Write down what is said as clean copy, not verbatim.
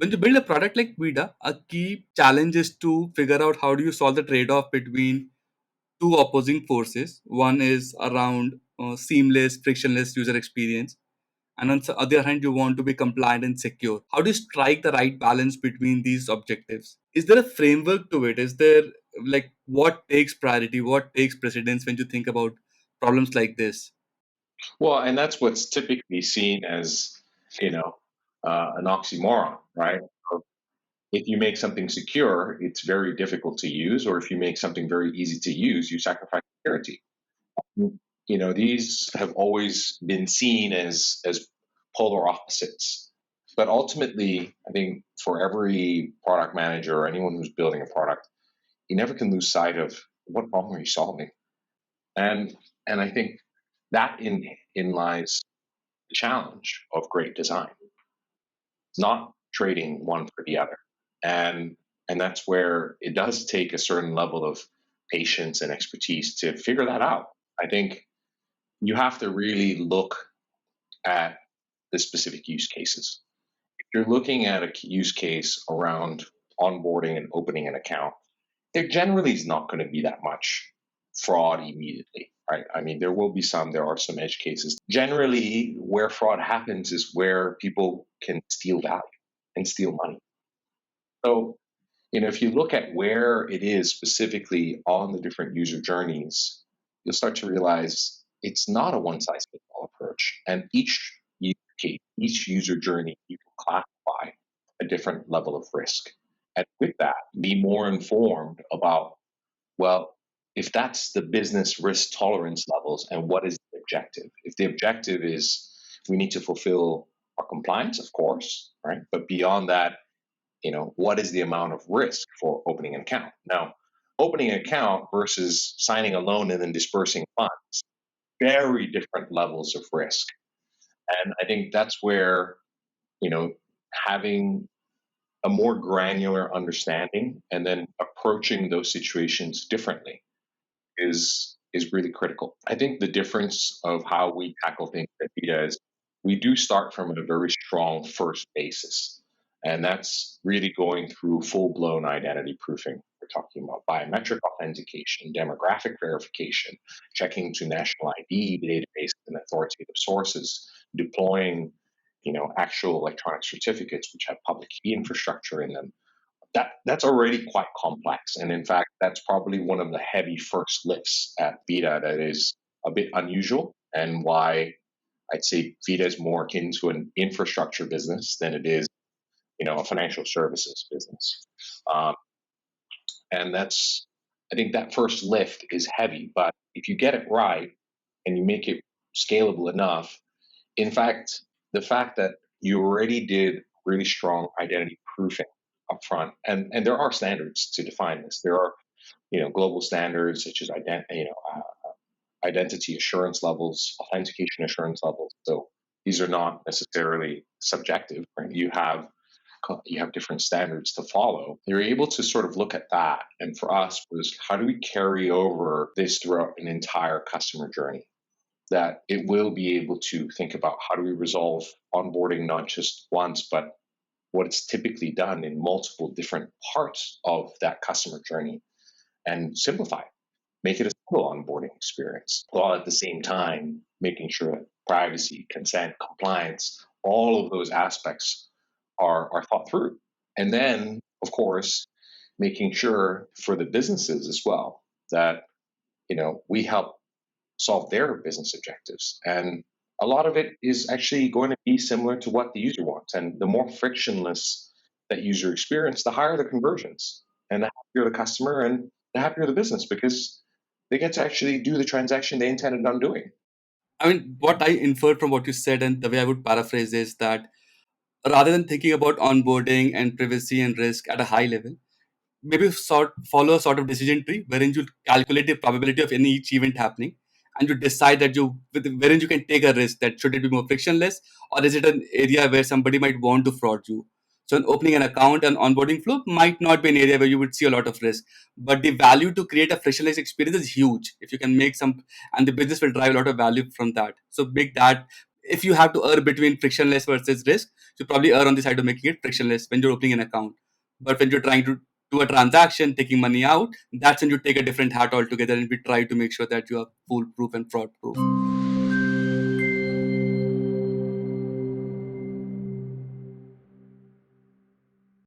When you build a product like Vida, a key challenge is to figure out how do you solve the trade-off between two opposing forces. One is around seamless, frictionless user experience, and on the other hand, you want to be compliant and secure. How do you strike the right balance between these objectives? Is there a framework to it? Is there like what takes priority, what takes precedence when you think about problems like this? Well, and that's what's typically seen as, you know, an oxymoron, right? So if you make something secure, it's very difficult to use, or if you make something very easy to use, you sacrifice security. These have always been seen as polar opposites. But ultimately, I think for every product manager or anyone who's building a product, you never can lose sight of what problem are you solving. And and I think that in lies the challenge of great design, not trading one for the other. And and that's where it does take a certain level of patience and expertise to figure that out. I think you have to really look at the specific use cases. If you're looking at a use case around onboarding and opening an account, there generally is not going to be that much fraud immediately, right? I mean, there are some edge cases. Generally, where fraud happens is where people can steal value and steal money. So, if you look at where it is specifically on the different user journeys, you'll start to realize it's not a one size fits all approach. And each use case, each user journey, you can classify a different level of risk. And with that, be more informed about, well, if that's the business risk tolerance levels and what is the objective? If the objective is we need to fulfill our compliance, of course, right? But beyond that, what is the amount of risk for opening an account? Now, opening an account versus signing a loan and then dispersing funds, very different levels of risk. And I think that's where, having a more granular understanding and then approaching those situations differently is really critical. I think the difference of how we tackle things at Vita is we do start from a very strong first basis, and that's really going through full blown identity proofing. We're talking about biometric authentication, demographic verification, checking to national ID databases and authoritative sources, deploying actual electronic certificates which have public key infrastructure in them. That's already quite complex. And in fact, that's probably one of the heavy first lifts at Vita that is a bit unusual, and why I'd say Vita is more akin to an infrastructure business than it is, a financial services business. Um, and I think that first lift is heavy, but if you get it right and you make it scalable enough, in fact, the fact that you already did really strong identity proofing upfront, and there are standards to define this. There are global standards such as identity assurance levels, authentication assurance levels. So these are not necessarily subjective. Right? You have different standards to follow. You're able to sort of look at that, and for us was how do we carry over this throughout an entire customer journey? That it will be able to think about how do we resolve onboarding not just once, but what it's typically done in multiple different parts of that customer journey and simplify it, make it a single onboarding experience, while at the same time making sure that privacy, consent, compliance, all of those aspects are thought through. And then, of course, making sure for the businesses as well that we help solve their business objectives. And a lot of it is actually going to be similar to what the user wants. And the more frictionless that user experience, the higher the conversions and the happier the customer and the happier the business because they get to actually do the transaction they intended on doing. I mean, what I inferred from what you said, and the way I would paraphrase is that rather than thinking about onboarding and privacy and risk at a high level, maybe follow a sort of decision tree wherein you calculate the probability of any each event happening, and you decide that wherein you can take a risk that should it be more frictionless, or is it an area where somebody might want to fraud you. So in opening an account and onboarding flow might not be an area where you would see a lot of risk, but the value to create a frictionless experience is huge if you can make some, and the business will drive a lot of value from that. So make that if you have to err between frictionless versus risk, you probably err on the side of making it frictionless when you're opening an account. But when you're trying to do a transaction, taking money out, that's when you take a different hat altogether, and we try to make sure that you are foolproof and fraud proof.